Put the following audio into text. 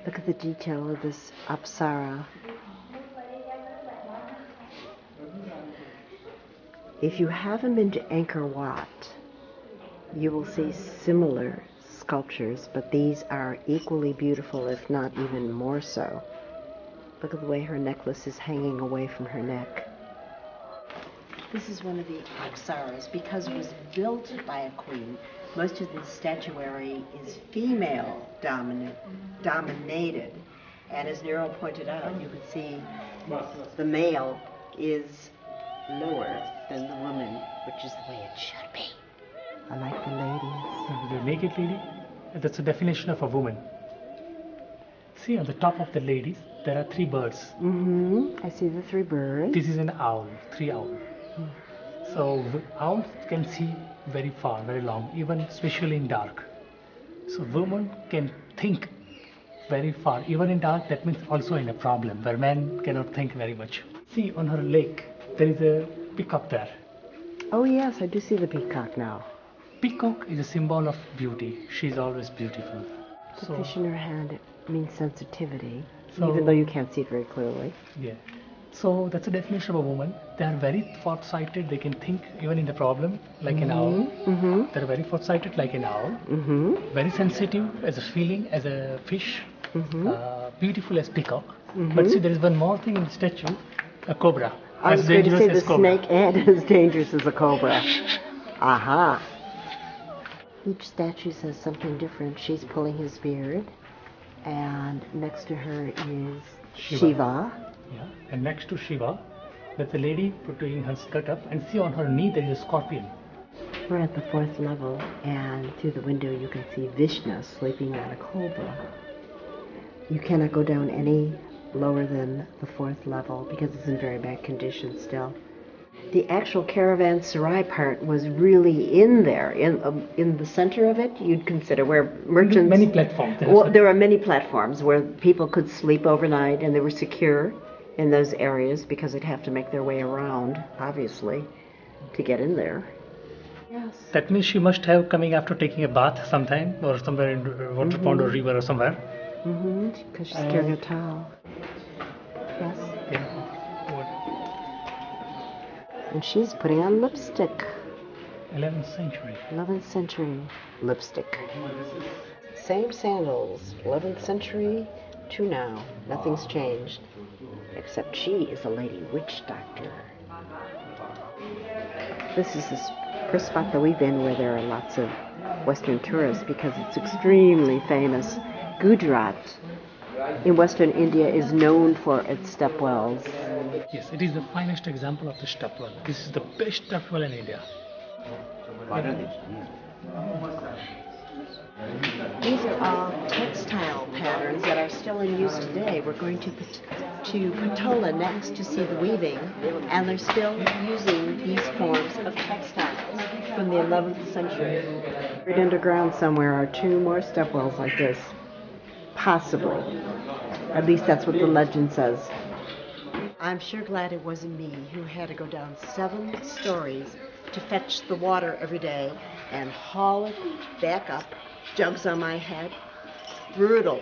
Look at the detail of this apsara. If you haven't been to Angkor Wat, you will see similar sculptures, but these are equally beautiful, if not even more so. Look at the way her necklace is hanging away from her neck. This is one of the apsaras. Because it was built by a queen, most of the statuary is female dominated. And as Nero pointed out, you can see the male is lower than the woman, which is the way it should be. I like the ladies. The naked lady, that's a definition of a woman. See, on the top of the ladies, there are 3 birds. I see the 3 birds. This is an owl, 3 owl. So owls can see very far, very long, even especially in dark. So women can think very far, even in dark. That means also in a problem where men cannot think very much. See, on her leg, there is a peacock there. Oh yes, I do see the peacock now. Peacock is a symbol of beauty. She's always beautiful. The fish in her hand means sensitivity, So- even though you can't see it very clearly. Yeah. So that's a definition of a woman. They are very foresighted. They can think even in the problem, like an owl. They're very foresighted, like an owl. Very sensitive as a feeling, as a fish. Beautiful as peacock. But see, there is one more thing in the statue: a cobra. I was As going to say dangerous the as cobra. snake and as dangerous as a cobra. Aha. Each statue says something different. She's pulling his beard, and next to her is Shiva. Yeah. And next to Shiva, there's a lady putting her skirt up, and see on her knee there is a scorpion. We're at the 4th level, and through the window you can see Vishnu sleeping on a cobra. You cannot go down any lower than the 4th level because it's in very bad condition still. The actual caravanserai part was really in there, in the center of it. You'd consider where merchants. Many platforms. There are many platforms where people could sleep overnight, and they were secure in those areas because they'd have to make their way around, obviously, to get in there. Yes. That means she must have coming after taking a bath sometime, or somewhere in water pond or river or somewhere. Because she's carrying a towel. Yes. Yeah. And she's putting on lipstick. 11th century. 11th century lipstick. Same sandals, 11th century to now. Nothing's changed. Except she is a lady witch doctor. This is this first spot that we've been where there are lots of Western tourists because it's extremely famous. Gujarat in Western India is known for its stepwells. Yes, it is the finest example of the stepwell. This is the best stepwell in India. These are all textile patterns that are still in use today. We're going to Patola next to see the weaving, and they're still using these forms of textiles from the 11th century. Right underground somewhere are 2 more stepwells like this. Possibly. At least that's what the legend says. I'm sure glad it wasn't me who had to go down 7 stories to fetch the water every day and haul it back up, jugs on my head. Brutal.